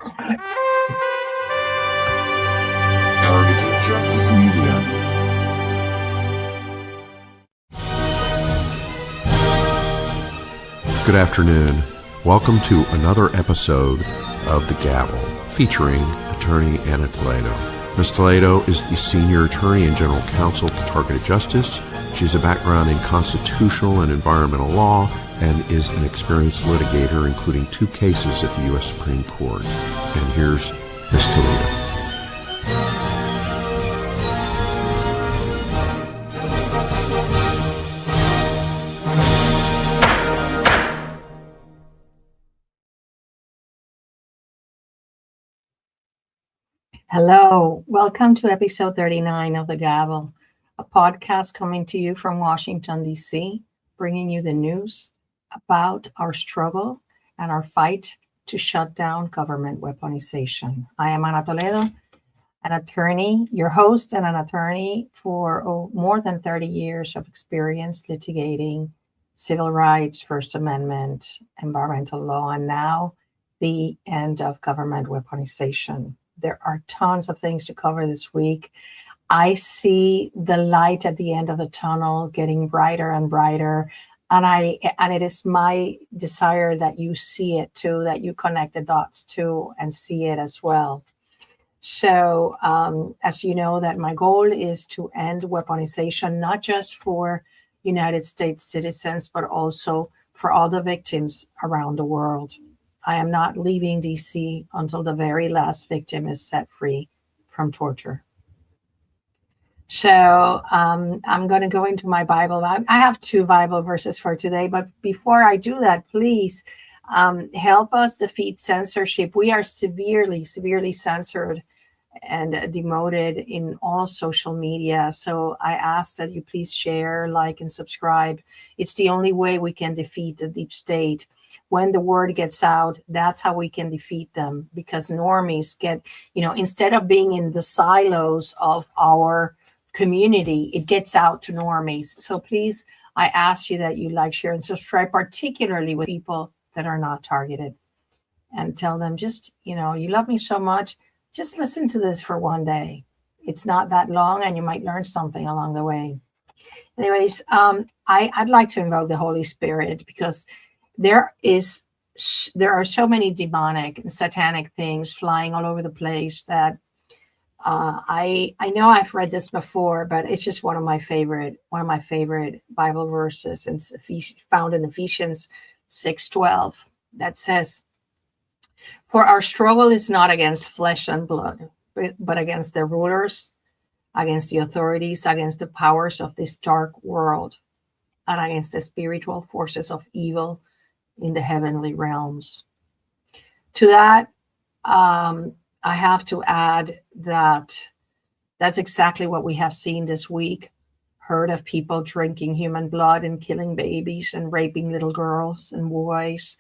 Targeted Justice Media. Good afternoon. Welcome to another episode of The Gavel, featuring attorney Ana Toledo. Ms. Toledo is the senior attorney and general counsel to Targeted Justice. She has a background in constitutional and environmental law and is an experienced litigator, including 2 cases at the U.S. Supreme Court. And here's Ms. Toledo. Hello, welcome to episode 39 of The Gavel, a podcast coming to you from Washington, D.C., bringing you the news about our struggle and our fight to shut down government weaponization. I am Ana Toledo, an attorney, your host and an attorney for more than 30 years of experience litigating civil rights, First Amendment, environmental law, and now the end of government weaponization. There are tons of things to cover this week. I see the light at the end of the tunnel getting brighter and brighter. And it is my desire that you see it too, that you connect the dots too and see it as well. So as you know, that my goal is to end weaponization, not just for United States citizens, but also for all the victims around the world. I am not leaving DC until the very last victim is set free from torture. So I'm going to go into my Bible. I have 2 Bible verses for today, but before I do that, please help us defeat censorship. We are severely censored and demoted in all social media. So I ask that you please share, like, and subscribe. It's the only way we can defeat the deep state. When the word gets out, that's how we can defeat them, because normies get, instead of being in the silos of our community, it gets out to normies. So please, I ask you that you like, share, and subscribe, particularly with people that are not targeted, and tell them just, you love me so much. Just listen to this for one day. It's not that long, and you might learn something along the way. Anyways, I'd like to invoke the Holy Spirit, because there are so many demonic and satanic things flying all over the place that I know I've read this before, but it's just one of my favorite Bible verses, and it's found in Ephesians 6:12, that says, "For our struggle is not against flesh and blood, but against the rulers, against the authorities, against the powers of this dark world, and against the spiritual forces of evil in the heavenly realms." To that, I have to add that that's exactly what we have seen this week. Heard of people drinking human blood and killing babies and raping little girls and boys.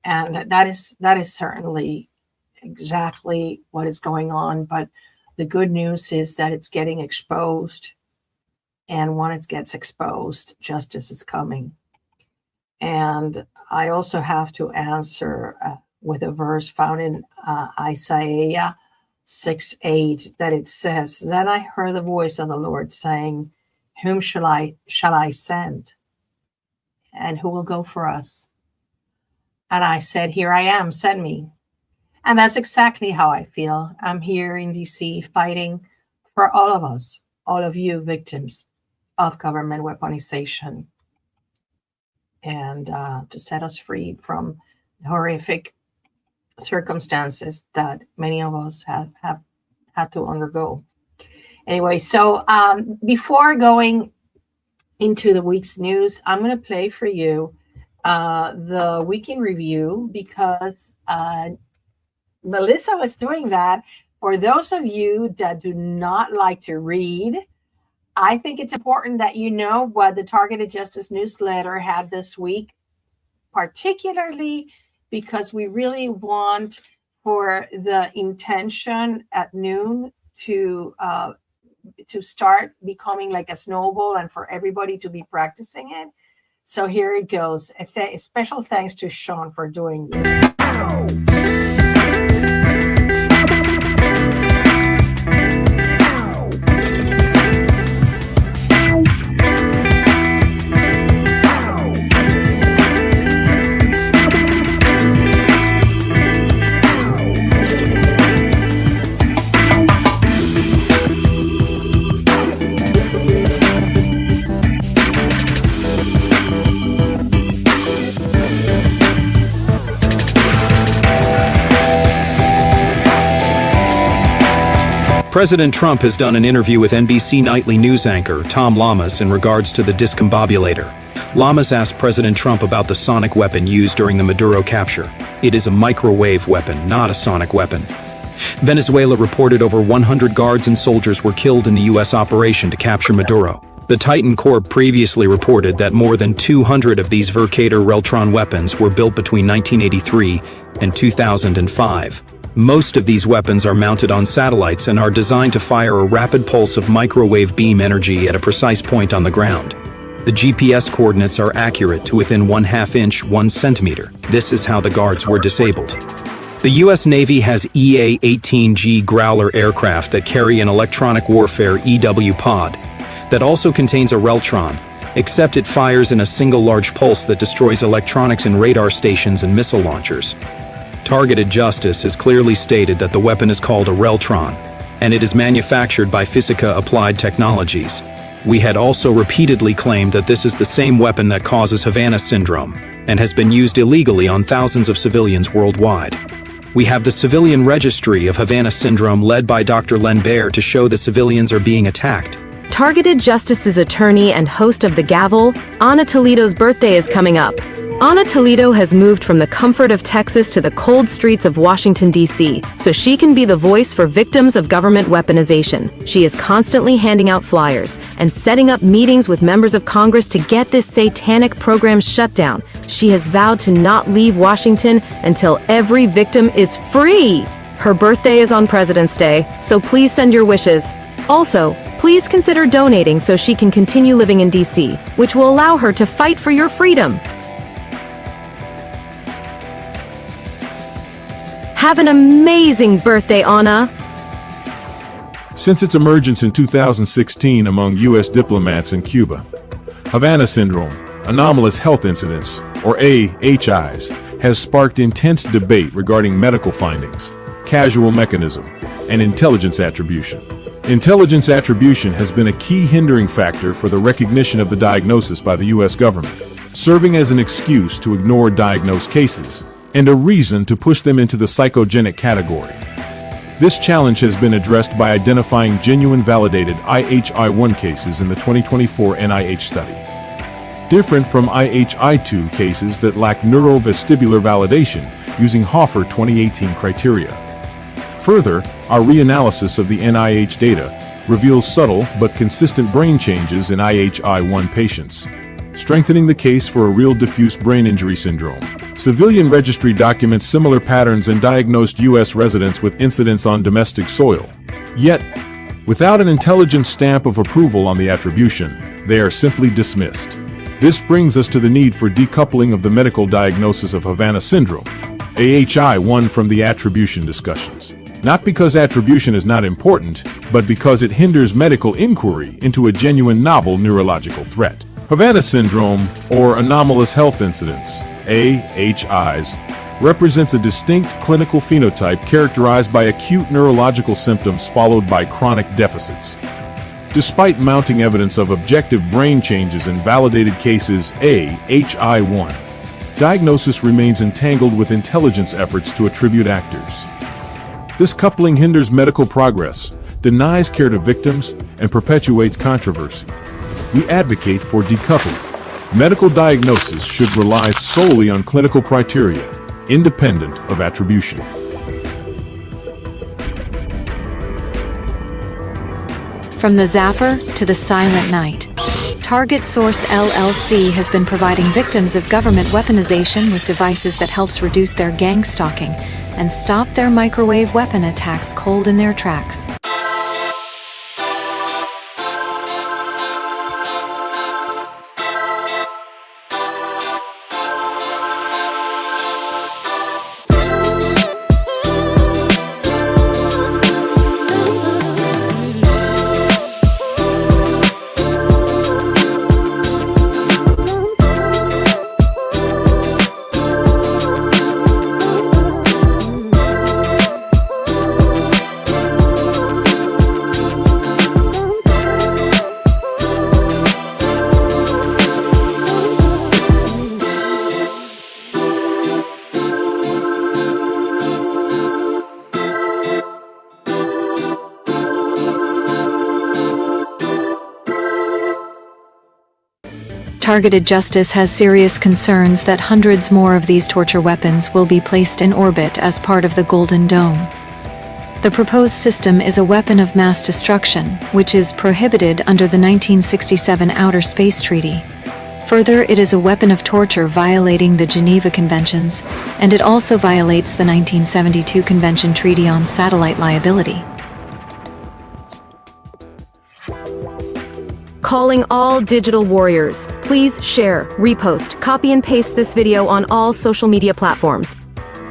And that is certainly exactly what is going on. But the good news is that it's getting exposed. And when it gets exposed, justice is coming. And I also have to answer with a verse found in Isaiah 6:8, that it says, "Then I heard the voice of the Lord saying, whom shall I send? And who will go for us? And I said, here I am, send me." And that's exactly how I feel. I'm here in DC fighting for all of us, all of you victims of government weaponization, and to set us free from the horrific circumstances that many of us have had to undergo. Anyway, so before going into the week's news, I'm going to play for you the week in review, because Melissa was doing that. For those of you that do not like to read, I think it's important that you know what the Targeted Justice newsletter had this week, particularly because we really want for the intention at noon to start becoming like a snowball and for everybody to be practicing it. So here it goes. A special thanks to Sean for doing this. President Trump has done an interview with NBC nightly news anchor Tom Lamas in regards to the discombobulator. Lamas asked President Trump about the sonic weapon used during the Maduro capture. It is a microwave weapon, not a sonic weapon. Venezuela reported over 100 guards and soldiers were killed in the U.S. operation to capture Maduro. The Titan Corps previously reported that more than 200 of these Vercator Reltron weapons were built between 1983 and 2005. Most of these weapons are mounted on satellites and are designed to fire a rapid pulse of microwave beam energy at a precise point on the ground. The GPS coordinates are accurate to within 1/2 inch, 1 centimeter. This is how the guards were disabled. The U.S. Navy has EA-18G Growler aircraft that carry an electronic warfare EW pod that also contains a Reltron, except it fires in a single large pulse that destroys electronics in radar stations and missile launchers. Targeted Justice has clearly stated that the weapon is called a Reltron, and it is manufactured by Physica Applied Technologies. We had also repeatedly claimed that this is the same weapon that causes Havana syndrome and has been used illegally on thousands of civilians worldwide. We have the civilian registry of Havana syndrome led by Dr. Len Baer to show the civilians are being attacked. Targeted Justice's attorney and host of the Gavel, Ana Toledo's birthday is coming up. Ana Toledo has moved from the comfort of Texas to the cold streets of Washington, D.C., so she can be the voice for victims of government weaponization. She is constantly handing out flyers and setting up meetings with members of Congress to get this satanic program shut down. She has vowed to not leave Washington until every victim is free. Her birthday is on President's Day, so please send your wishes. Also, please consider donating so she can continue living in D.C., which will allow her to fight for your freedom. Have an amazing birthday, Ana. Since its emergence in 2016 among U.S. diplomats in Cuba, Havana syndrome, anomalous health incidents, or AHIs, has sparked intense debate regarding medical findings, causal mechanism, and intelligence attribution. Intelligence attribution has been a key hindering factor for the recognition of the diagnosis by the U.S. government, serving as an excuse to ignore diagnosed cases and a reason to push them into the psychogenic category. This challenge has been addressed by identifying genuine validated IHI-1 cases in the 2024 NIH study. Different from IHI-2 cases that lack neurovestibular validation using Hoffer 2018 criteria. Further, our reanalysis of the NIH data reveals subtle but consistent brain changes in IHI-1 patients, strengthening the case for a real diffuse brain injury syndrome. Civilian registry documents similar patterns in diagnosed U.S. residents with incidents on domestic soil. Yet, without an intelligence stamp of approval on the attribution, they are simply dismissed. This brings us to the need for decoupling of the medical diagnosis of Havana syndrome, AHI-1, from the attribution discussions. Not because attribution is not important, but because it hinders medical inquiry into a genuine novel neurological threat. Havana syndrome, or anomalous health incidents, AHIs, represents a distinct clinical phenotype characterized by acute neurological symptoms followed by chronic deficits. Despite mounting evidence of objective brain changes in validated cases AHI-1, diagnosis remains entangled with intelligence efforts to attribute actors. This coupling hinders medical progress, denies care to victims, and perpetuates controversy. We advocate for decoupling. Medical diagnosis should rely solely on clinical criteria, independent of attribution. From the zapper to the silent night, Target Source LLC has been providing victims of government weaponization with devices that helps reduce their gang stalking and stop their microwave weapon attacks cold in their tracks. Targeted Justice has serious concerns that hundreds more of these torture weapons will be placed in orbit as part of the Golden Dome. The proposed system is a weapon of mass destruction, which is prohibited under the 1967 Outer Space Treaty. Further, it is a weapon of torture violating the Geneva Conventions, and it also violates the 1972 Convention Treaty on Satellite Liability. Calling all digital warriors. Please share, repost, copy and paste this video on all social media platforms.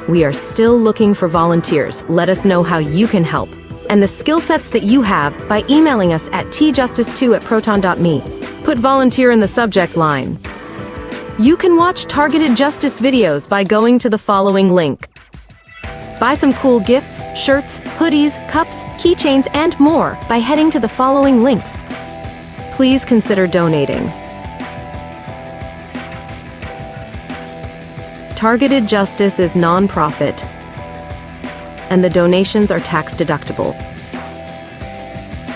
We are still looking for volunteers. Let us know how you can help and the skill sets that you have by emailing us at tjustice2@proton.me. Put volunteer in the subject line. You can watch targeted justice videos by going to the following link. Buy some cool gifts, shirts, hoodies, cups, keychains, and more by heading to the following links. Please consider donating. Targeted Justice is non-profit, and the donations are tax-deductible.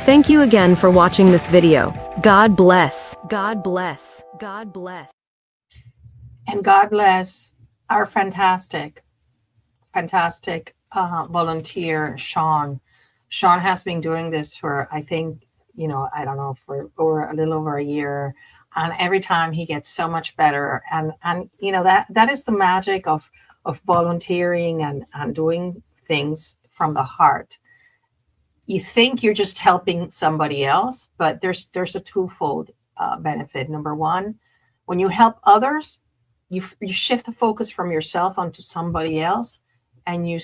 Thank you again for watching this video. God bless. God bless. God bless. And God bless our fantastic volunteer, Sean. Sean has been doing this for, I think, I don't know, for a little over a year. And every time he gets so much better. And that is the magic of volunteering and doing things from the heart. You think you're just helping somebody else, but there's a twofold benefit. Number one, when you help others, you shift the focus from yourself onto somebody else, and you're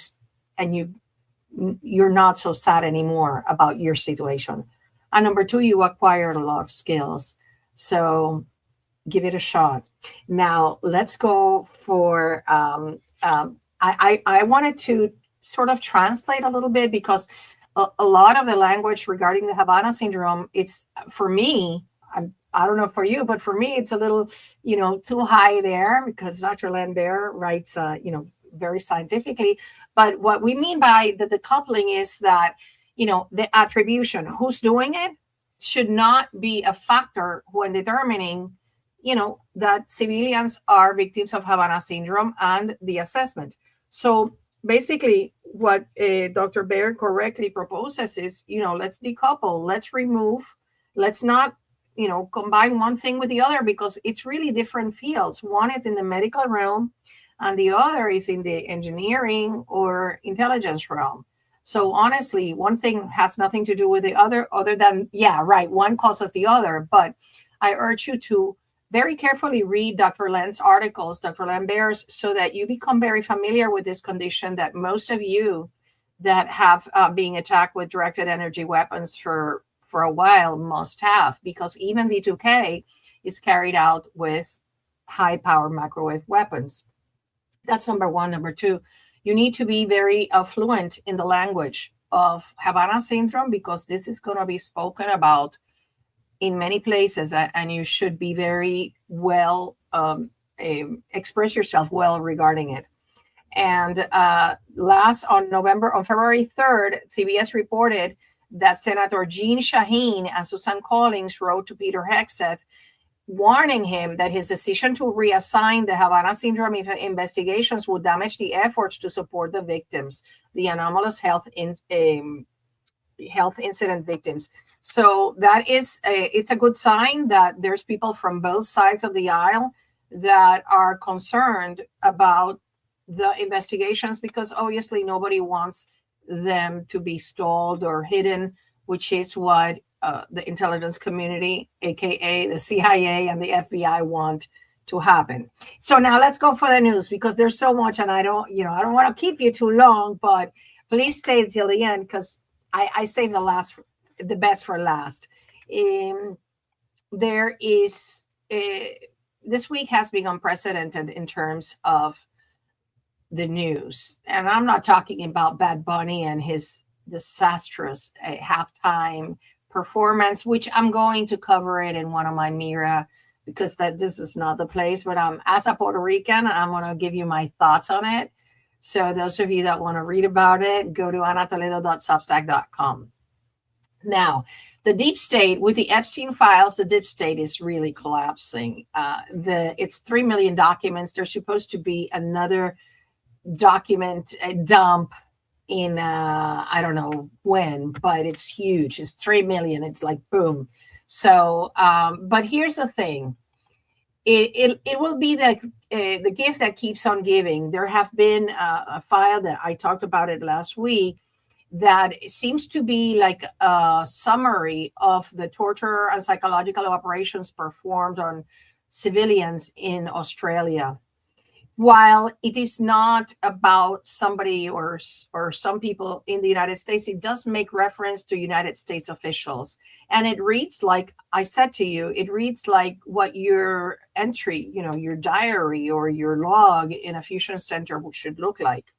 not so sad anymore about your situation. And number two, you acquired a lot of skills. So give it a shot. Now let's go for, I wanted to sort of translate a little bit, because a lot of the language regarding the Havana syndrome, it's, for me, I don't know for you, but for me, it's a little, too high there, because Dr. Lambert writes, very scientifically. But what we mean by the decoupling is that, the attribution, who's doing it, should not be a factor when determining, that civilians are victims of Havana syndrome and the assessment. So basically what Dr. Baird correctly proposes is, let's decouple, let's remove, let's not, combine one thing with the other, because it's really different fields. One is in the medical realm and the other is in the engineering or intelligence realm. So honestly, one thing has nothing to do with the other than, one causes the other. But I urge you to very carefully read Dr. Len's articles, Dr. Lambert's, so that you become very familiar with this condition that most of you that have been attacked with directed energy weapons for a while must have, because even V2K is carried out with high power microwave weapons. That's number one. Number two, you need to be very fluent in the language of Havana syndrome, because this is going to be spoken about in many places, and you should be very well, express yourself well regarding it. And on February 3rd, CBS reported that Senator Jean Shaheen and Susan Collins wrote to Peter Hegseth, warning him that his decision to reassign the Havana syndrome investigations would damage the efforts to support the victims, the anomalous health incident victims. So that is it's a good sign that there's people from both sides of the aisle that are concerned about the investigations, because obviously nobody wants them to be stalled or hidden, which is what the intelligence community, aka the CIA and the FBI, want to happen. So now let's go for the news, because there's so much, and I don't want to keep you too long, but please stay till the end, because I saved the best for last. There is this week has been unprecedented in terms of the news, and I'm not talking about Bad Bunny and his disastrous halftime performance, which I'm going to cover it in one of my Mira, because this is not the place. But as a Puerto Rican, I'm going to give you my thoughts on it. So those of you that want to read about it, go to anatoledo.substack.com. Now, the deep state, with the Epstein files, the deep state is really collapsing. It's 3 million documents. There's supposed to be another document dump in I don't know when, but it's huge. It's 3 million. It's like boom. So, but here's the thing. It will be the gift that keeps on giving. There have been a file that I talked about it last week that seems to be like a summary of the torture and psychological operations performed on civilians in Australia. While it is not about somebody or some people in the United States, it does make reference to United States officials. And it reads like, I said to you, it reads like what your entry, your diary or your log in a fusion center should look like.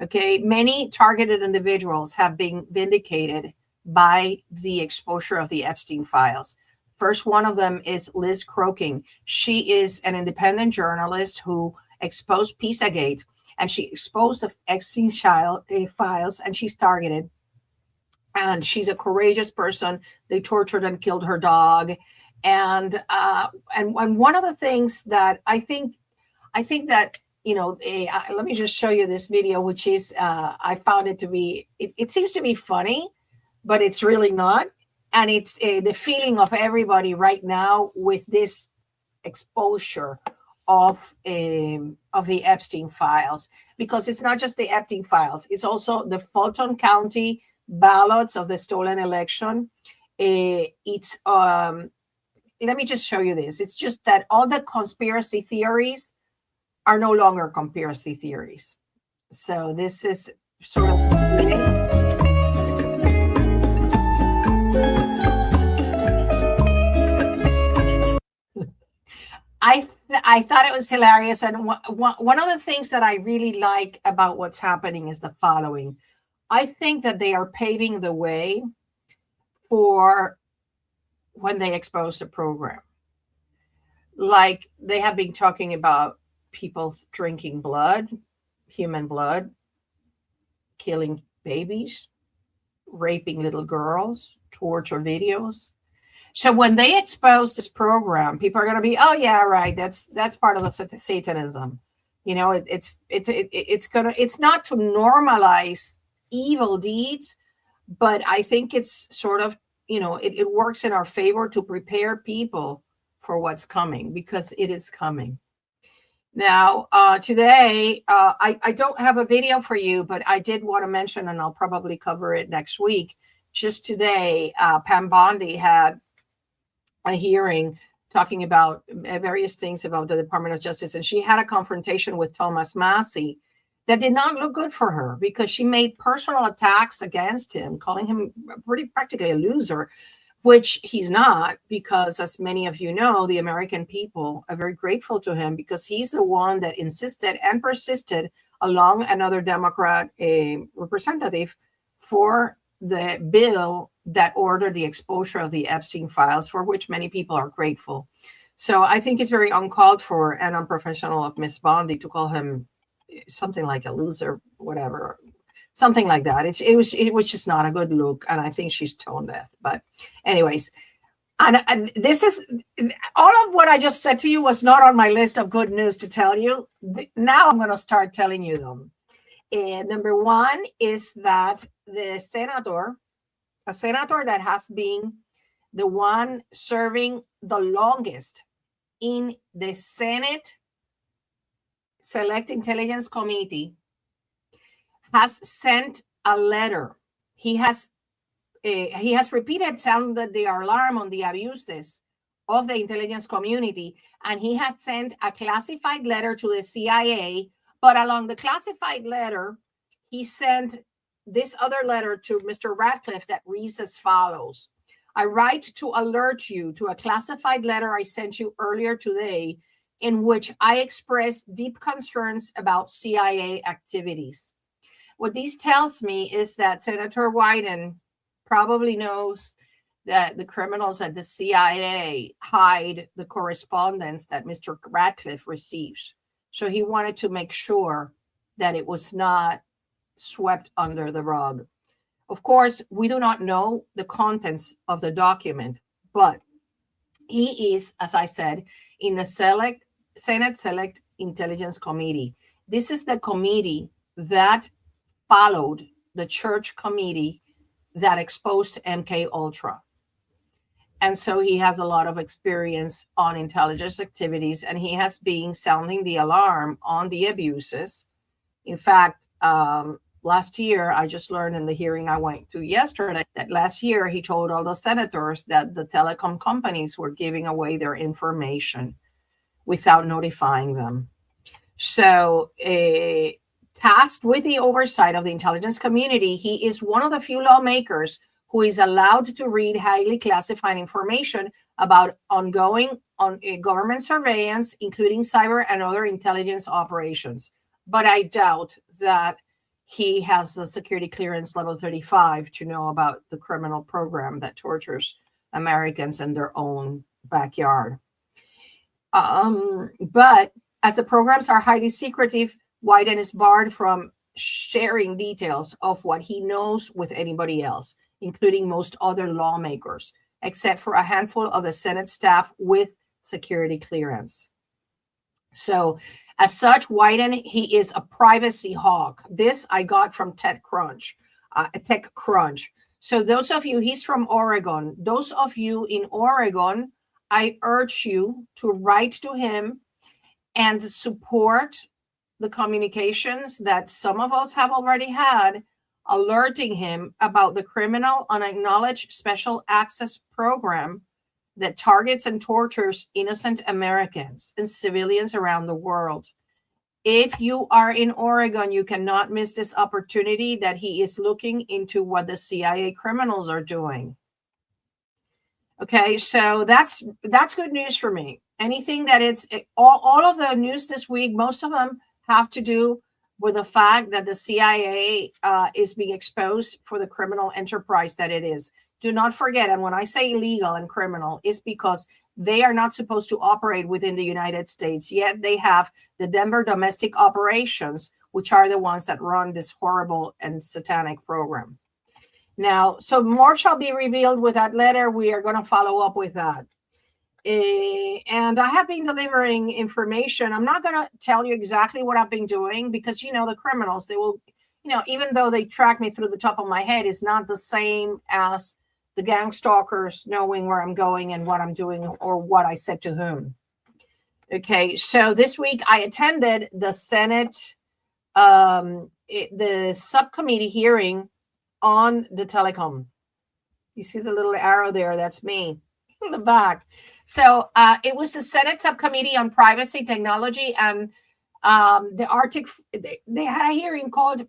Okay, many targeted individuals have been vindicated by the exposure of the Epstein files. First one of them is Liz Croking. She is an independent journalist who exposed Pizzagate, and she exposed the Epstein files, and she's targeted. And she's a courageous person. They tortured and killed her dog. And one of the things that I think that, let me just show you this video, which is, I found it to be, it seems to be funny, but it's really not. And it's the feeling of everybody right now with this exposure of the Epstein files, because it's not just the Epstein files, it's also the Fulton County ballots of the stolen election. Let me just show you this. It's just that all the conspiracy theories are no longer conspiracy theories. So this is sort of I thought it was hilarious. And one of the things that I really like about what's happening is the following. I think that they are paving the way for when they expose the program. Like they have been talking about people drinking blood, human blood, killing babies, raping little girls, torture videos. So when they expose this program, people are going to be, oh yeah, right. That's part of the Satanism. It's not to normalize evil deeds, but I think it's sort of, it works in our favor to prepare people for what's coming, because it is coming. Now, today, I don't have a video for you, but I did want to mention, and I'll probably cover it next week. Just today, Pam Bondi had a hearing talking about various things about the Department of Justice, and she had a confrontation with Thomas Massie that did not look good for her, because she made personal attacks against him, calling him practically a loser, which he's not, because as many of you know, the American people are very grateful to him, because he's the one that insisted and persisted, along another Democrat representative, for the bill that ordered the exposure of the Epstein files, for which many people are grateful. So I think it's very uncalled for and unprofessional of Miss Bondi to call him something like a loser, whatever, something like that. It was just not a good look, and I think she's tone deaf. But anyways, and this is all of what I just said to you was not on my list of good news to tell you. Now I'm going to start telling you them. And number one is that a senator that has been the one serving the longest in the Senate Select Intelligence Committee, has sent a letter. He has repeated, sounded the alarm on the abuses of the intelligence community, and he has sent a classified letter to the CIA. But along the classified letter, he sent this other letter to Mr. Ratcliffe that reads as follows. I write to alert you to a classified letter I sent you earlier today, in which I express deep concerns about CIA activities. What this tells me is that Senator Wyden probably knows that the criminals at the CIA hide the correspondence that Mr. Ratcliffe receives. So he wanted to make sure that it was not swept under the rug. Of course, we do not know the contents of the document, but he is, as I said, in the Senate Select Intelligence Committee. This is the committee that followed the church committee that exposed MK Ultra. And so he has a lot of experience on intelligence activities, and he has been sounding the alarm on the abuses. In fact, last year, I just learned in the hearing I went to yesterday that last year he told all the senators that the telecom companies were giving away their information without notifying them. So, tasked with the oversight of the intelligence community, he is one of the few lawmakers who is allowed to read highly classified information about ongoing government surveillance, including cyber and other intelligence operations. But I doubt that he has a security clearance level 35 to know about the criminal program that tortures Americans in their own backyard. But as the programs are highly secretive, Wyden is barred from sharing details of what he knows with anybody else, including most other lawmakers, except for a handful of the Senate staff with security clearance. So as such, Wyden, he is a privacy hawk. This I got from TechCrunch. So those of you, he's from Oregon. Those of you in Oregon, I urge you to write to him and support the communications that some of us have already had, alerting him about the criminal unacknowledged special access program that targets and tortures innocent Americans and civilians around the world. If you are in Oregon, you cannot miss this opportunity that he is looking into what the CIA criminals are doing. Okay, so that's good news for me. Anything that it's all of the news this week, most of them have to do with the fact that the CIA is being exposed for the criminal enterprise that it is. Do not forget, and when I say illegal and criminal, it's because they are not supposed to operate within the United States, yet they have the Denver domestic operations, which are the ones that run this horrible and satanic program. Now, so more shall be revealed with that letter. We are going to follow up with that. And I have been delivering information. I'm not going to tell you exactly what I've been doing because, you know, the criminals, they will, you know, even though they track me through the top of my head, it's not the same as the gang stalkers knowing where I'm going and what I'm doing or what I said to whom. Okay, so this week I attended the Senate, the subcommittee hearing on the telecom. You see the little arrow there? That's me in the back. So it was the Senate subcommittee on privacy technology and the Arctic. They had a hearing called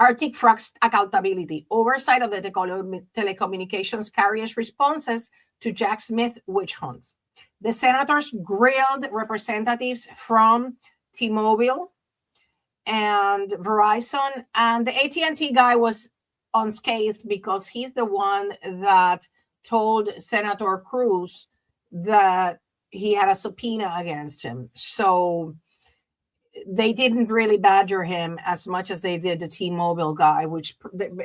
Arctic Frog's Accountability, Oversight of the Telecommunications Carriers' Responses to Jack Smith Witch Hunts. The senators grilled representatives from T-Mobile and Verizon, and the AT&T guy was unscathed because he's the one that told Senator Cruz that he had a subpoena against him. So they didn't really badger him as much as they did the T-Mobile guy, which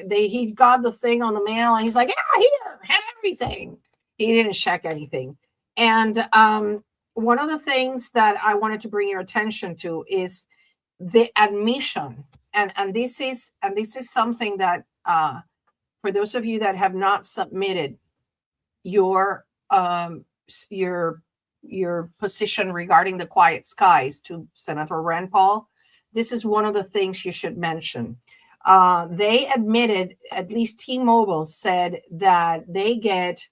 he got the thing on the mail and he's like, yeah, here, have everything. He didn't check anything. And one of the things that I wanted to bring your attention to is the admission. And this is something that for those of you that have not submitted your position regarding the quiet skies to Senator Rand Paul, this is one of the things you should mention. They admitted, at least T-Mobile said, that they get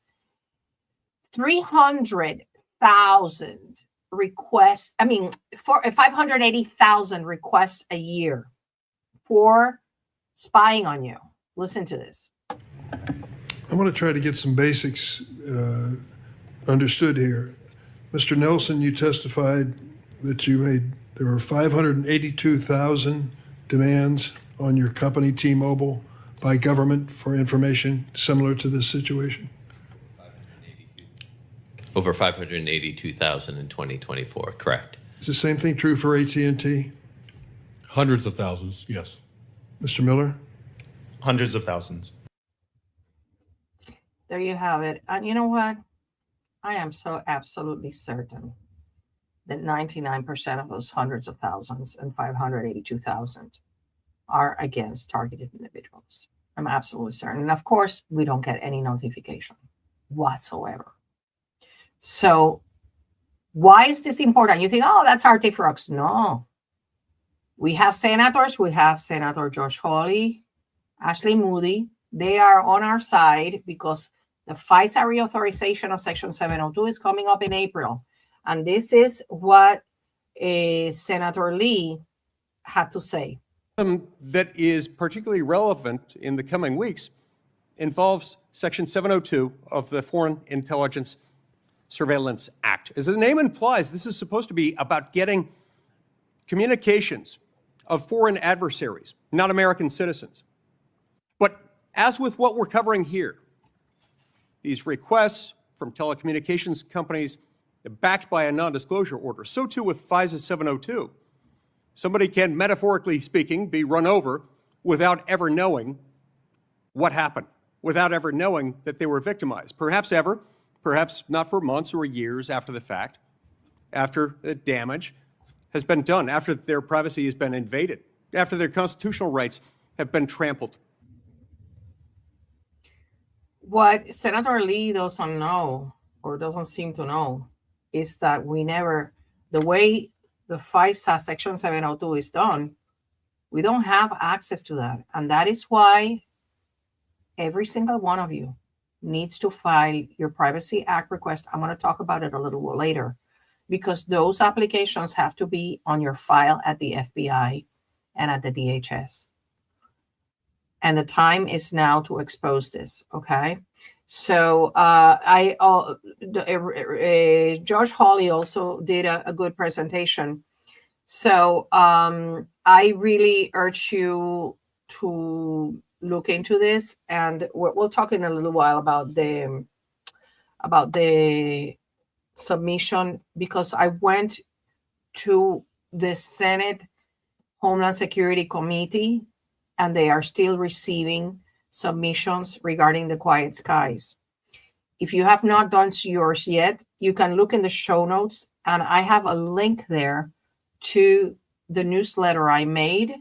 300,000 requests, 580,000 requests a year for spying on you. Listen to this. I want to try to get some basics understood here. Mr. Nelson, you testified that there were 582,000 demands on your company, T-Mobile, by government for information similar to this situation? Over 582,000 in 2024, correct. Is the same thing true for AT&T? Hundreds of thousands, yes. Mr. Miller? Hundreds of thousands. there you have it. And you know what? I am so absolutely certain that 99% of those hundreds of thousands and 582,000 are against targeted individuals. I'm absolutely certain. And of course, we don't get any notification whatsoever. So why is this important? You think, oh, that's artifacts. No. We have senators. We have Senator Josh Hawley, Ashley Moody. They are on our side because the FISA reauthorization of Section 702 is coming up in April. And this is what Senator Lee had to say. That is particularly relevant in the coming weeks involves Section 702 of the Foreign Intelligence Surveillance Act. As the name implies, this is supposed to be about getting communications of foreign adversaries, not American citizens. But as with what we're covering here, these requests from telecommunications companies backed by a non-disclosure order, so too with FISA 702. Somebody can, metaphorically speaking, be run over without ever knowing what happened, without ever knowing that they were victimized. Perhaps ever, perhaps not for months or years after the fact, after the damage has been done, after their privacy has been invaded, after their constitutional rights have been trampled. What Senator Lee doesn't know, or doesn't seem to know, is that the way the FISA Section 702 is done, we don't have access to that. And that is why every single one of you needs to file your Privacy Act request. I'm going to talk about it a little later, because those applications have to be on your file at the FBI and at the DHS. And the time is now to expose this, okay? So Josh Hawley also did a good presentation. So I really urge you to look into this, and we'll talk in a little while about the submission, because I went to the Senate Homeland Security Committee, and they are still receiving submissions regarding the Quiet Skies. If you have not done yours yet, you can look in the show notes, and I have a link there to the newsletter I made,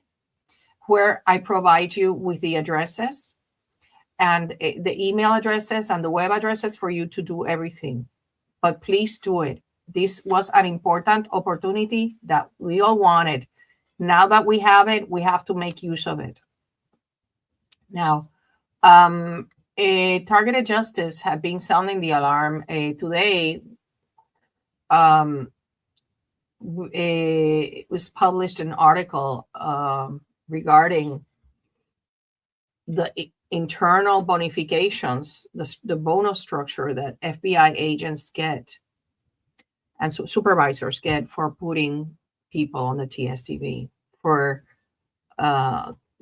where I provide you with the addresses and the email addresses and the web addresses for you to do everything. But please do it. This was an important opportunity that we all wanted. Now that we have it, we have to make use of it. Now, Targeted Justice had been sounding the alarm. Today, it was published an article regarding the internal bonifications, the bonus structure that FBI agents get and supervisors get for putting people on the TSTV, for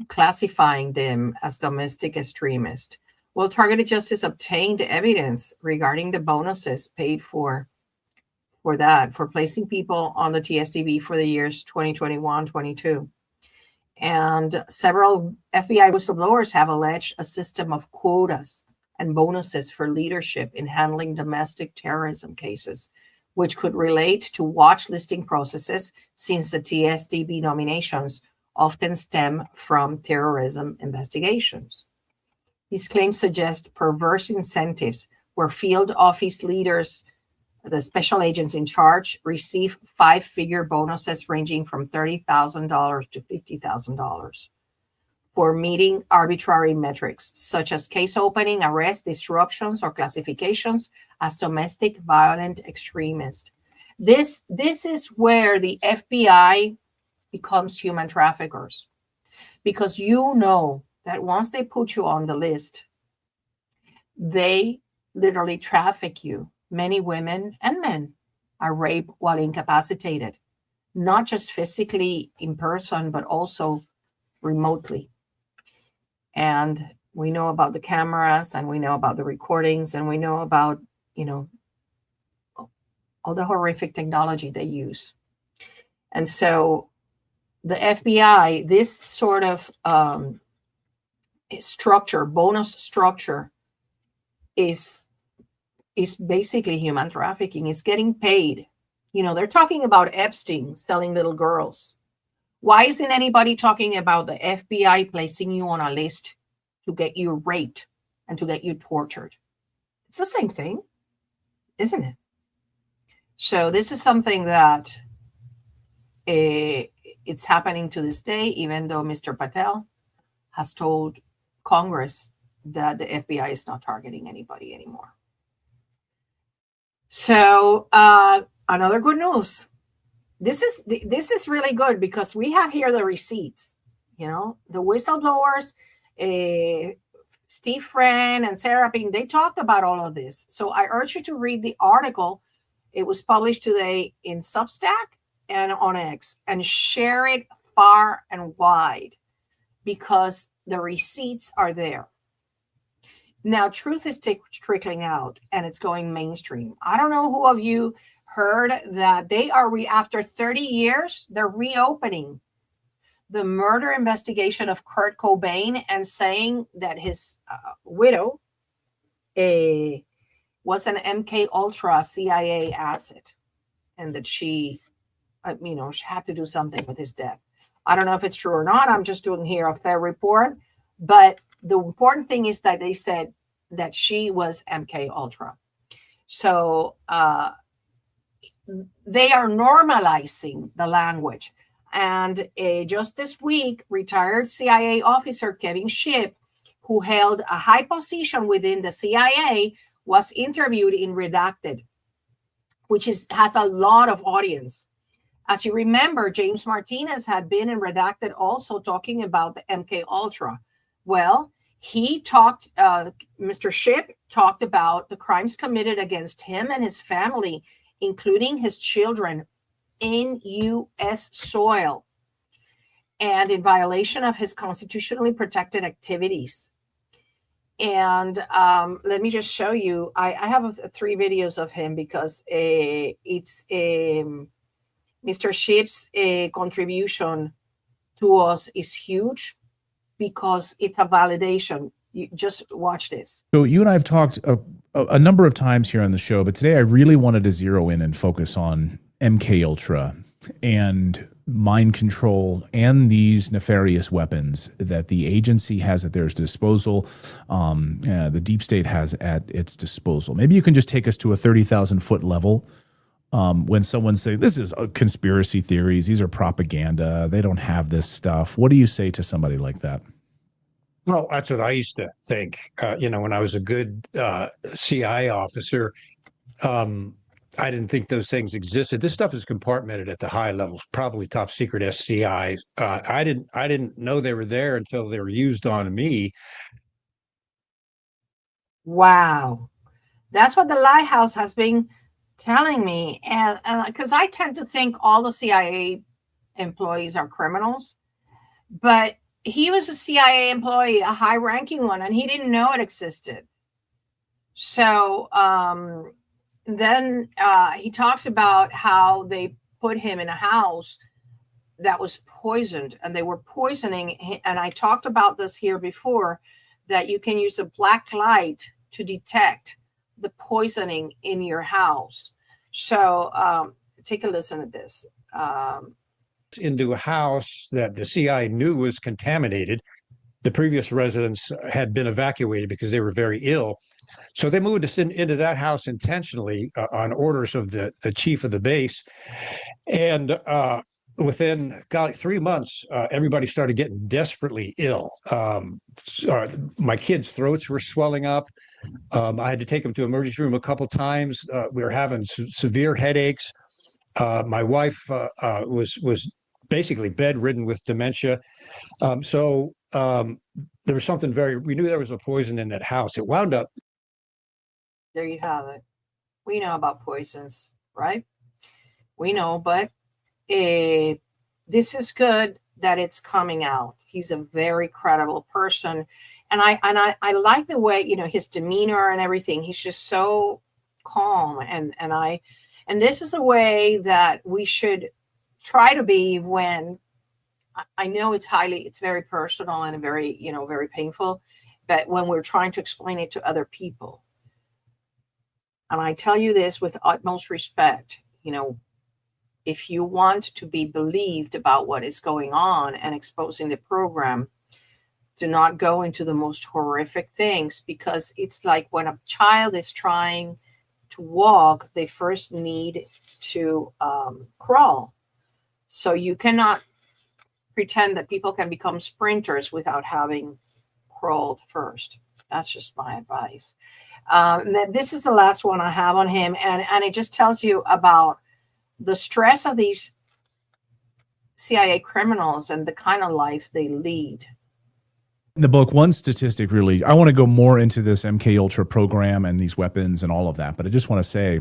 classifying them as domestic extremists. Well, Targeted Justice obtained evidence regarding the bonuses paid for that, for placing people on the TSTV for the years 2021-22. And several FBI whistleblowers have alleged a system of quotas and bonuses for leadership in handling domestic terrorism cases, which could relate to watch listing processes, since the TSTV nominations often stem from terrorism investigations. These claims suggest perverse incentives where field office leaders, the special agents in charge, receive five-figure bonuses ranging from $30,000 to $50,000 for meeting arbitrary metrics, such as case opening, arrest, disruptions, or classifications as domestic violent extremist. This is where the FBI becomes human traffickers, because you know that once they put you on the list, they literally traffic you. Many women and men are raped while incapacitated, not just physically in person, but also remotely. And we know about the cameras, and we know about the recordings, and we know about, all the horrific technology they use. And so the FBI, this sort of structure, bonus structure, is basically human trafficking. It's getting paid. They're talking about Epstein selling little girls. Why isn't anybody talking about the FBI placing you on a list to get you raped and to get you tortured? It's the same thing, isn't it? So this is something that it's happening to this day, even though Mr. Patel has told Congress that the FBI is not targeting anybody anymore. So another good news. This is really good because we have here the receipts. The whistleblowers, Steve Friend and Sarah Ping, they talked about all of this. So I urge you to read the article. It was published today in Substack and on X, and share it far and wide because the receipts are there. Now, truth is trickling out and it's going mainstream. I don't know who of you heard that they are, after 30 years, they're reopening the murder investigation of Kurt Cobain and saying that his widow was an MK Ultra CIA asset and that she had to do something with his death. I don't know if it's true or not. I'm just doing here a fair report. But the important thing is that they said that she was MK Ultra. So they are normalizing the language. And just this week, retired CIA officer Kevin Shipp, who held a high position within the CIA, was interviewed in Redacted, which has a lot of audience. As you remember, James Martinez had been in Redacted also talking about the MK Ultra. Well, he talked, Mr. Shipp talked about the crimes committed against him and his family, including his children, in U.S. soil and in violation of his constitutionally protected activities. And let me just show you. I have 3 videos of him because it's Mr. Shipp's contribution to us is huge because it's a validation. You just watch this. So you and I have talked a number of times here on the show, but today I really wanted to zero in and focus on MK Ultra and mind control and these nefarious weapons that the agency has at their disposal, the deep state has at its disposal. Maybe you can just take us to a 30,000-foot level when someone says, this is conspiracy theories, these are propaganda, they don't have this stuff. What do you say to somebody like that? Well, that's what I used to think. When I was a good CI officer, I didn't think those things existed. This stuff is compartmented at the high levels, probably top secret SCI. I didn't know they were there until they were used on me. Wow. That's what the Lighthouse has been telling me. And because I tend to think all the CIA employees are criminals, but he was a CIA employee, a high-ranking one, and he didn't know it existed. So then he talks about how they put him in a house that was poisoned, and they were poisoning. And I talked about this here before, that you can use a black light to detect the poisoning in your house. So take a listen to this. Into a house that the CI knew was contaminated. The previous residents had been evacuated because they were very ill. So they moved us into that house intentionally on orders of the chief of the base. And within 3 months, everybody started getting desperately ill. My kids' throats were swelling up. I had to take them to emergency room a couple times. We were having severe headaches. My wife was basically bedridden with dementia. So there was something we knew there was a poison in that house. It wound up. There you have it. We know about poisons, right? We know, but this is good that it's coming out. He's a very credible person. And I like the way, his demeanor and everything. He's just so calm. And this is a way that we should try to be when I know it's very personal and very, very painful, but when we're trying to explain it to other people. And I tell you this with utmost respect, if you want to be believed about what is going on and exposing the program, do not go into the most horrific things, because it's like when a child is trying to walk, they first need to crawl. So you cannot pretend that people can become sprinters without having crawled first. That's just my advice. This is the last one I have on him, and it just tells you about the stress of these CIA criminals and the kind of life they lead. In the book, one statistic really, I want to go more into this MK Ultra program and these weapons and all of that, but I just want to say,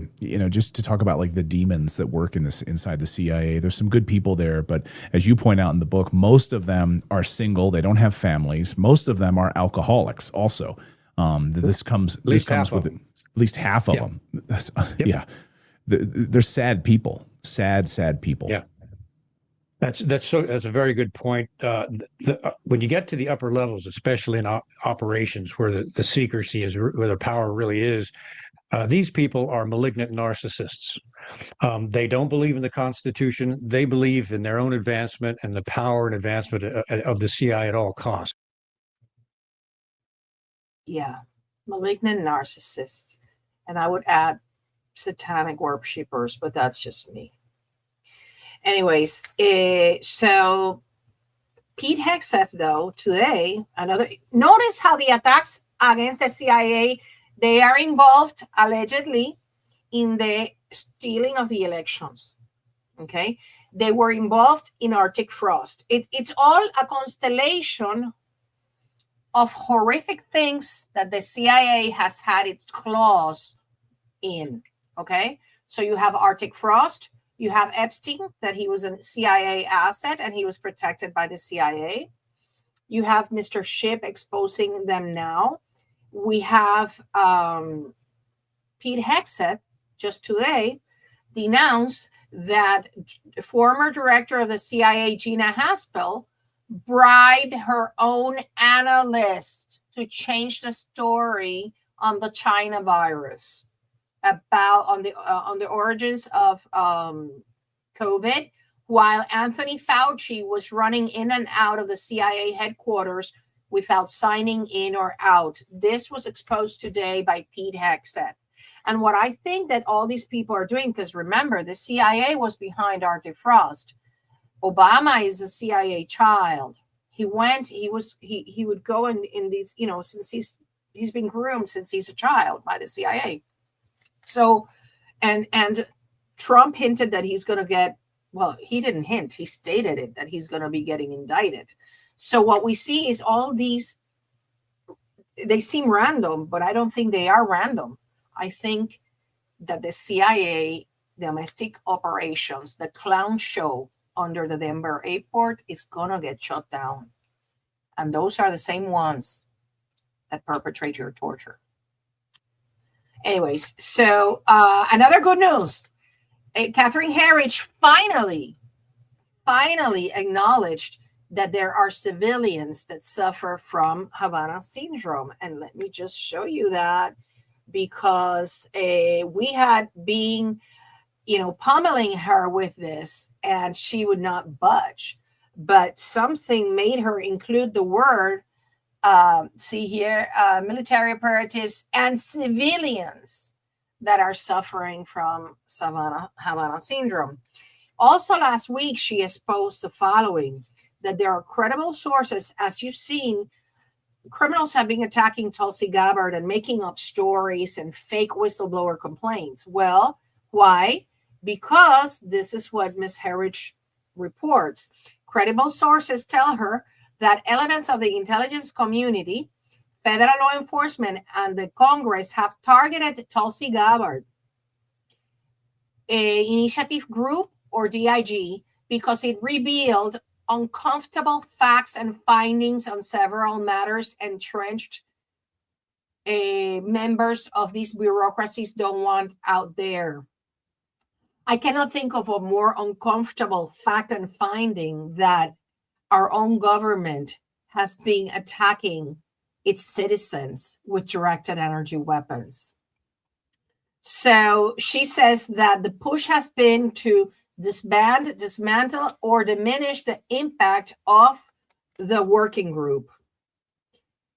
just to talk about like the demons that work inside the CIA. There's some good people there, but as you point out in the book, most of them are single. They don't have families. Most of them are alcoholics also. This comes with at least half of them. Yeah. They're sad people, sad people. Yeah. That's a very good point. When you get to the upper levels, especially in operations where the secrecy is, where the power really is, these people are malignant narcissists. They don't believe in the Constitution. They believe in their own advancement and the power and advancement of the CIA at all costs. Yeah, malignant narcissists. And I would add satanic worshippers, but that's just me. Anyways, so Pete Hegseth, though, today, notice how the attacks against the CIA, they are involved, allegedly, in the stealing of the elections, okay? They were involved in Arctic frost. It's all a constellation of horrific things that the CIA has had its claws in, okay? So you have Arctic frost, you have Epstein, that he was a CIA asset and he was protected by the CIA. You have Mr. Shipp exposing them now. We have Pete Hegseth just today denounced that former director of the CIA, Gina Haspel, bribed her own analyst to change the story on the China virus, about on the origins of COVID, while Anthony Fauci was running in and out of the CIA headquarters without signing in or out. This was exposed today by Pete Hegseth. And what I think that all these people are doing, because remember, the CIA was behind Arctic frost. Obama is a CIA child. He would go in these, since he's been groomed since he's a child by the CIA. So, and Trump hinted that he's going to get, well, he didn't hint, he stated it, that he's going to be getting indicted. So what we see is all these, they seem random, but I don't think they are random. I think that the CIA domestic operations, the clown show under the Denver airport, is going to get shut down. And those are the same ones that perpetrate your torture. Anyways, so another good news. Catherine Herridge finally acknowledged that there are civilians that suffer from Havana syndrome. And let me just show you that, because we had been, pummeling her with this and she would not budge. But something made her include the word, see here, military operatives and civilians that are suffering from Havana syndrome. Also last week, she exposed the following, that there are credible sources. As you've seen, criminals have been attacking Tulsi Gabbard and making up stories and fake whistleblower complaints. Well, why? Because this is what Ms. Herridge reports. Credible sources tell her that elements of the intelligence community, federal law enforcement, and the Congress have targeted Tulsi Gabbard, an initiative group or DIG, because it revealed uncomfortable facts and findings on several matters entrenched members of these bureaucracies don't want out there. I cannot think of a more uncomfortable fact and finding that our own government has been attacking its citizens with directed energy weapons. So she says that the push has been to disband, dismantle, or diminish the impact of the working group.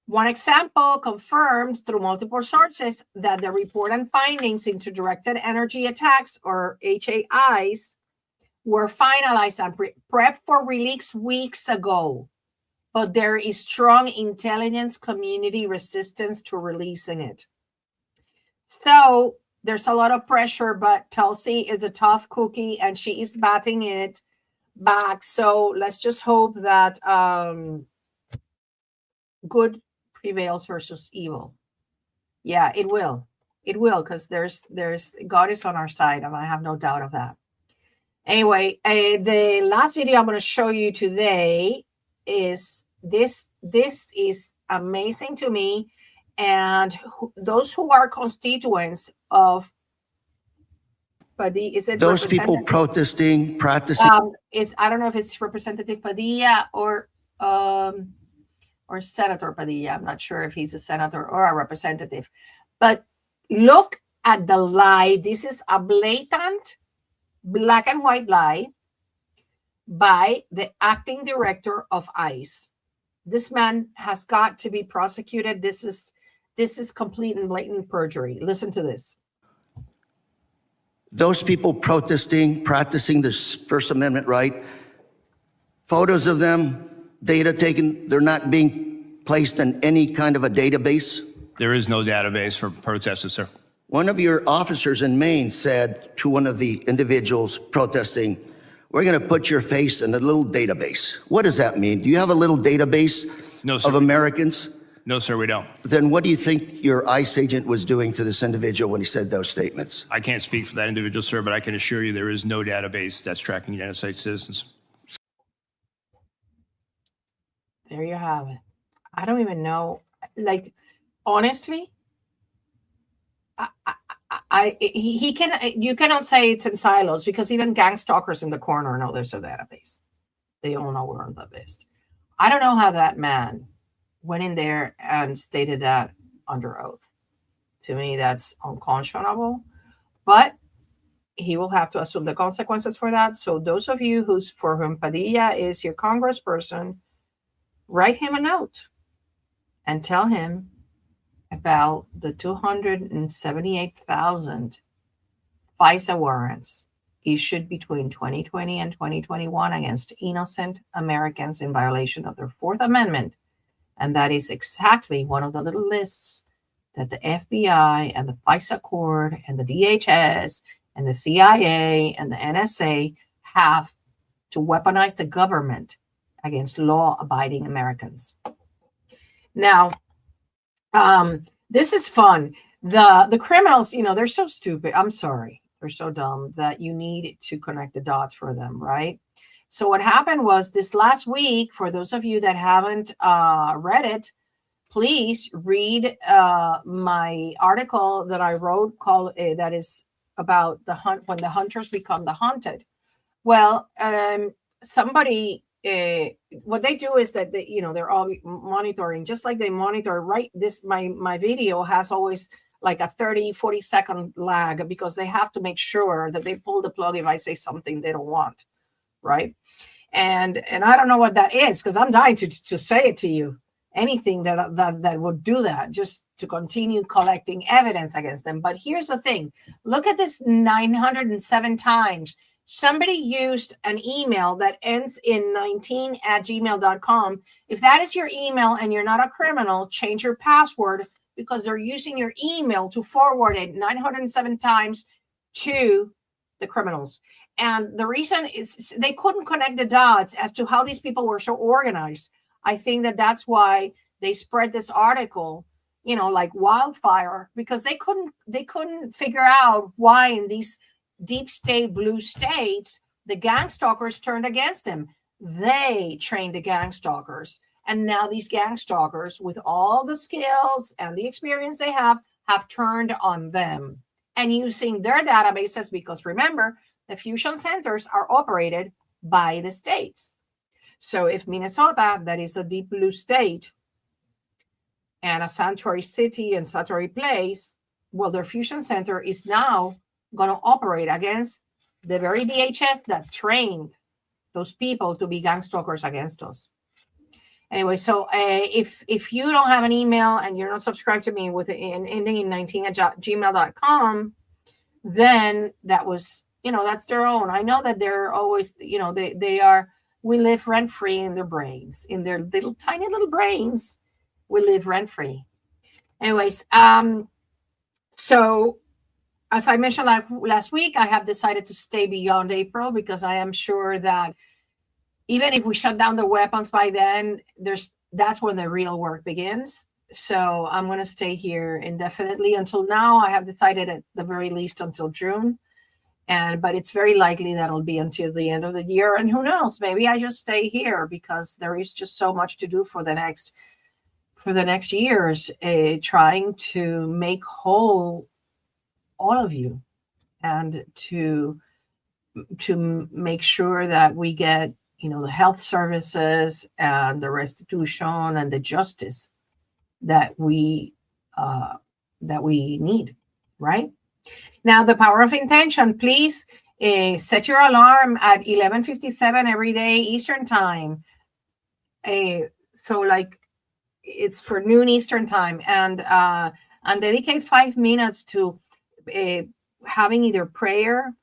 One example confirms through multiple sources that the report and findings into directed energy attacks, or HAIs, were finalized and prepped for release weeks ago. But there is strong intelligence community resistance to releasing it. So there's a lot of pressure, but Tulsi is a tough cookie and she is batting it back. So let's just hope that good prevails versus evil. Yeah, it will. It will, because there's God is on our side, and I have no doubt of that. Anyway, the last video I'm going to show you today is this. This is amazing to me, and those who are constituents of Padilla, is it those people protesting, practicing? I don't know if it's Representative Padilla or Senator Padilla. I'm not sure if he's a senator or a representative, but look at the lie. This is a blatant black and white lie by the acting director of ICE. This man has got to be prosecuted. This is complete and blatant perjury. Listen to this. Those people protesting, practicing this First Amendment right, photos of them, data taken, they're not being placed in any kind of a database? There is no database for protesters, sir. One of your officers in Maine said to one of the individuals protesting, we're going to put your face in a little database. What does that mean? Do you have a little database of Americans? No, sir, we don't. Then what do you think your ICE agent was doing to this individual when he said those statements? I can't speak for that individual, sir, but I can assure you there is no database that's tracking United States citizens. There you have it. I don't even know. Like, honestly, you cannot say it's in silos, because even gang stalkers in the corner know there's a database. They all know we're on the list. I don't know how that man went in there and stated that under oath. To me, that's unconscionable, but he will have to assume the consequences for that. So those of you for whom Padilla is your congressperson, write him a note and tell him about the 278,000 FISA warrants issued between 2020 and 2021 against innocent Americans in violation of their Fourth Amendment. And that is exactly one of the little lists that the FBI and the FISA court and the DHS and the CIA and the NSA have to weaponize the government against law-abiding Americans. Now, this is fun. The criminals, they're so stupid. I'm sorry. They're so dumb that you need to connect the dots for them, right? So what happened was this last week, for those of you that haven't read it, please read my article that I wrote called that is about the hunt, when the hunters become the hunted. Well, somebody, what they do is that they're all monitoring, just like they monitor, right? My video has always like a 30-40 second lag, because they have to make sure that they pull the plug if I say something they don't want. Right. And I don't know what that is, because I'm dying to say it to you. Anything that would do that, just to continue collecting evidence against them. But here's the thing. Look at this 907 times. Somebody used an email that ends in 19@gmail.com. If that is your email and you're not a criminal, change your password, because they're using your email to forward it 907 times to the criminals. And the reason is they couldn't connect the dots as to how these people were so organized. I think that's why they spread this article, like wildfire, because they couldn't figure out why in these deep state blue states, the gang stalkers turned against them. They trained the gang stalkers. And now these gang stalkers, with all the skills and the experience they have turned on them and using their databases, because remember, the fusion centers are operated by the states. So if Minnesota, that is a deep blue state, and a sanctuary city and sanctuary place, well, their fusion center is now going to operate against the very DHS that trained those people to be gang stalkers against us. Anyway, so if you don't have an email and you're not subscribed to me with an ending in 19 at gmail.com, then that was, that's their own. I know that they're always, we live rent free in their brains, in their little tiny little brains. We live rent free. Anyways, so as I mentioned last week, I have decided to stay beyond April because I am sure that even if we shut down the weapons by then, that's when the real work begins. So I'm going to stay here indefinitely. Until now, I have decided at the very least until June. But it's very likely that it'll be until the end of the year. And who knows, maybe I just stay here because there is just so much to do for the next years, trying to make whole all of you and to make sure that we get, the health services and the restitution and the justice that we need, right? Now, the power of intention, please set your alarm at 11:57 every day Eastern time. So like it's for noon Eastern time, and dedicate 5 minutes to having either prayer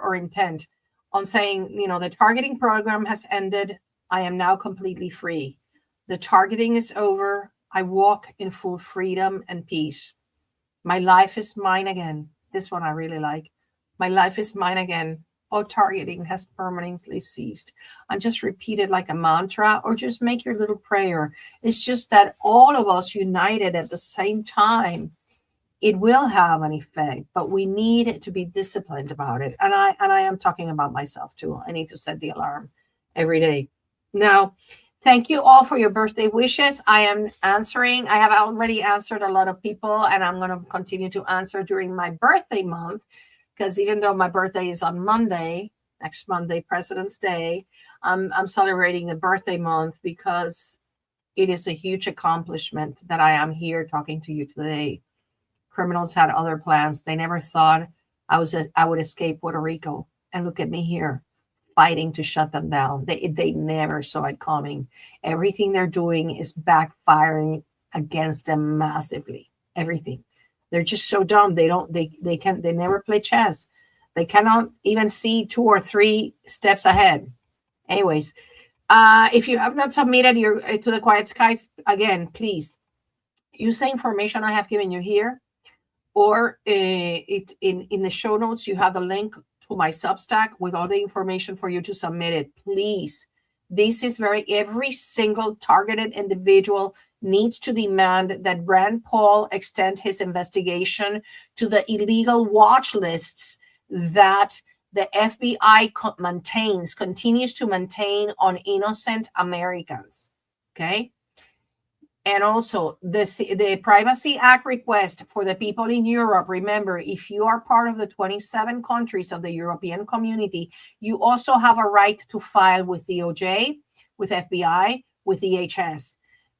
or intent on saying, the targeting program has ended. I am now completely free. The targeting is over. I walk in full freedom and peace. My life is mine again. This one I really like. My life is mine again. All targeting has permanently ceased. And just repeat it like a mantra or just make your little prayer. It's just that all of us united at the same time, it will have an effect, but we need to be disciplined about it. And I am talking about myself too. I need to set the alarm every day. Now, thank you all for your birthday wishes. I have already answered a lot of people, and I'm going to continue to answer during my birthday month, because even though my birthday is on Monday, next Monday, President's Day, I'm celebrating the birthday month because it is a huge accomplishment that I am here talking to you today. Criminals had other plans. They never thought I would escape Puerto Rico. And look at me here, fighting to shut them down. They never saw it coming. Everything they're doing is backfiring against them massively. Everything. They're just so dumb. They never play chess. They cannot even see 2 or 3 steps ahead. Anyways, if you have not submitted to the Quiet Skies, again, please use the information I have given you here, or it's in the show notes. You have the link to my Substack with all the information for you to submit it. Please, this is every single targeted individual needs to demand that Rand Paul extend his investigation to the illegal watch lists that the FBI continues to maintain on innocent Americans. Okay. And also the Privacy Act request for the people in Europe. Remember, if you are part of the 27 countries of the European community, you also have a right to file with DOJ, with FBI, with DHS,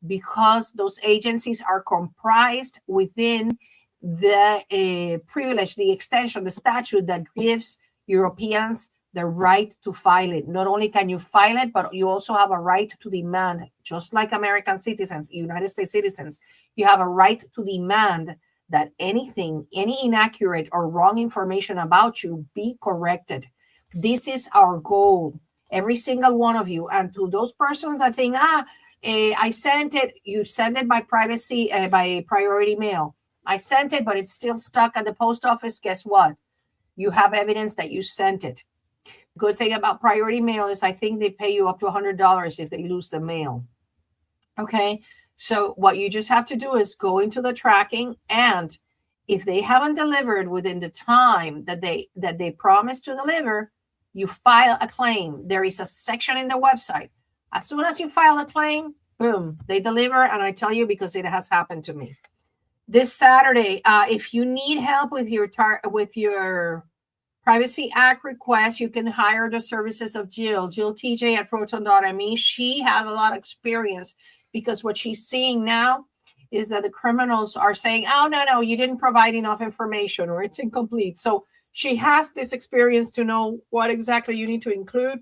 because those agencies are comprised within the privilege, the extension, the statute that gives Europeans the right to file it. Not only can you file it, but you also have a right to demand, just like American citizens, United States citizens, you have a right to demand that any inaccurate or wrong information about you be corrected. This is our goal, every single one of you. And to those persons that think, I sent it, you send it by priority mail. I sent it, but it's still stuck at the post office. Guess what? You have evidence that you sent it. Good thing about priority mail is I think they pay you up to $100 if they lose the mail. Okay, so what you just have to do is go into the tracking, and if they haven't delivered within the time that they promised to deliver, you file a claim. There is a section in the website. As soon as you file a claim, boom, they deliver. And I tell you because it has happened to me. This Saturday, if you need help with your Privacy Act request, you can hire the services of Jill TJ at proton.me. She has a lot of experience because what she's seeing now is that the criminals are saying, oh, no, you didn't provide enough information or it's incomplete. So she has this experience to know what exactly you need to include.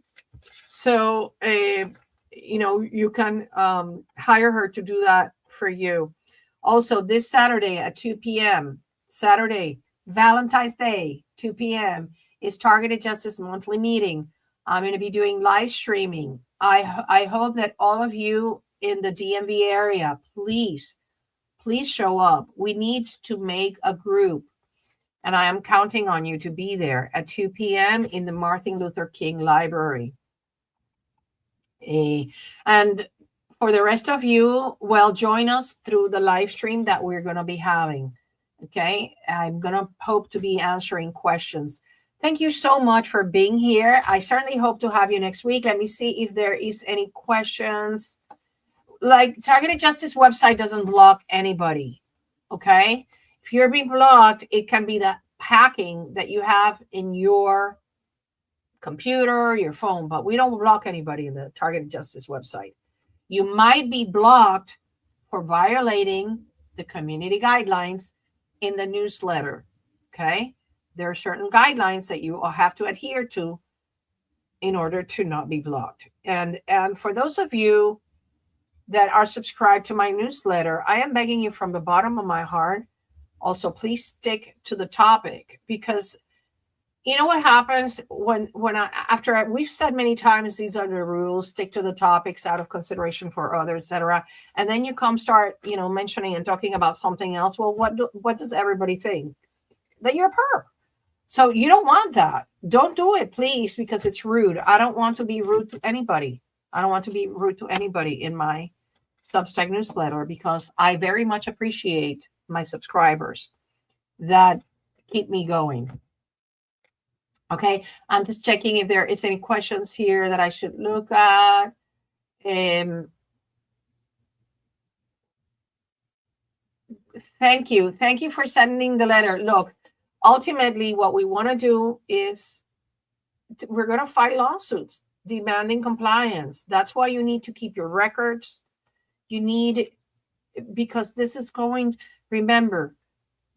So, you can hire her to do that for you. Also, this Saturday at 2 p.m., Saturday, Valentine's Day, 2 p.m., is Targeted Justice monthly meeting. I'm going to be doing live streaming. I hope that all of you in the DMV area, please show up. We need to make a group, and I am counting on you to be there at 2 p.m. in the Martin Luther King Library. And for the rest of you, well, join us through the live stream that we're going to be having. Okay, I'm going to hope to be answering questions. Thank you so much for being here. I certainly hope to have you next week. Let me see if there is any questions. Like, Targeted Justice website doesn't block anybody. Okay, if you're being blocked, it can be the hacking that you have in your computer, your phone, but we don't block anybody in the Targeted Justice website. You might be blocked for violating the community guidelines in the newsletter. Okay, there are certain guidelines that you have to adhere to in order to not be blocked. And for those of you that are subscribed to my newsletter, I am begging you from the bottom of my heart, also please stick to the topic, because you know what happens after we've said many times, these are the rules, stick to the topics out of consideration for others, etc. And then you start mentioning and talking about something else. Well, what does everybody think? That you're a perp. So you don't want that. Don't do it, please, because it's rude. I don't want to be rude to anybody. I don't want to be rude to anybody in my Substack newsletter, because I very much appreciate my subscribers that keep me going. Okay, I'm just checking if there is any questions here that I should look at. Thank you. Thank you for sending the letter. Look, ultimately, what we want to do is we're going to fight lawsuits demanding compliance. That's why you need to keep your records. Because this is remember,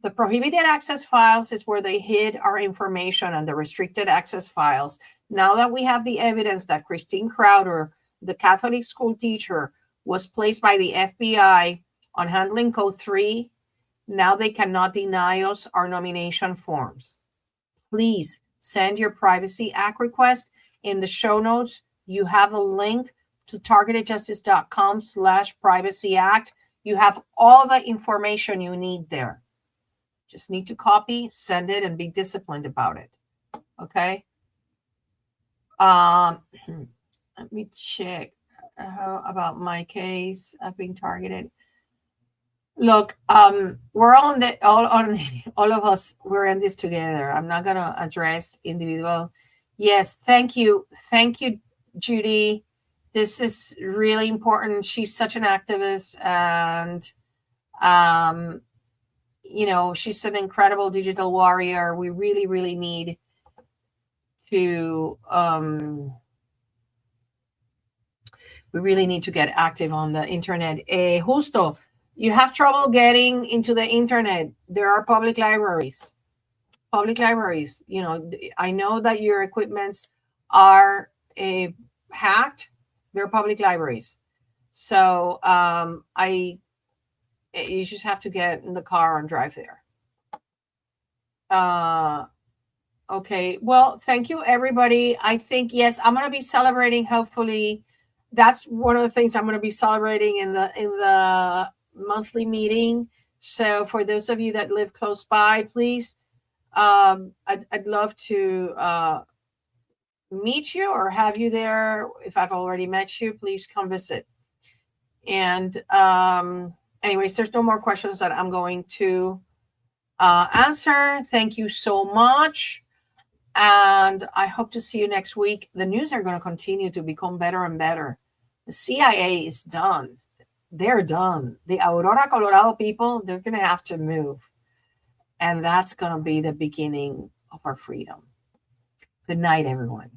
the prohibited access files is where they hid our information, and the restricted access files. Now that we have the evidence that Christine Crowder, the Catholic school teacher, was placed by the FBI on handling code 3, now they cannot deny us our nomination forms. Please send your Privacy Act request. In the show notes, you have a link to targetedjustice.com/Privacy Act. You have all the information you need there. Just need to copy, send it, and be disciplined about it. Okay. Let me check about my case. I've been targeted. Look, we're all of us. We're in this together. I'm not gonna address individual. Yes, thank you, Judy. This is really important. She's such an activist, and she's an incredible digital warrior. We really, really need to get active on the internet. Justo, you have trouble getting into the internet. There are public libraries. I know that your equipments are hacked. They're public libraries. So you just have to get in the car and drive there. Okay. Well, thank you, everybody. I think, yes, I'm going to be celebrating. Hopefully, that's one of the things I'm going to be celebrating in the monthly meeting. So for those of you that live close by, please, I'd love to meet you or have you there. If I've already met you, please come visit. And anyways, there's no more questions that I'm going to answer. Thank you so much. And I hope to see you next week. The news are going to continue to become better and better. The CIA is done. They're done. The Aurora, Colorado people, they're going to have to move. And that's going to be the beginning of our freedom. Good night, everyone.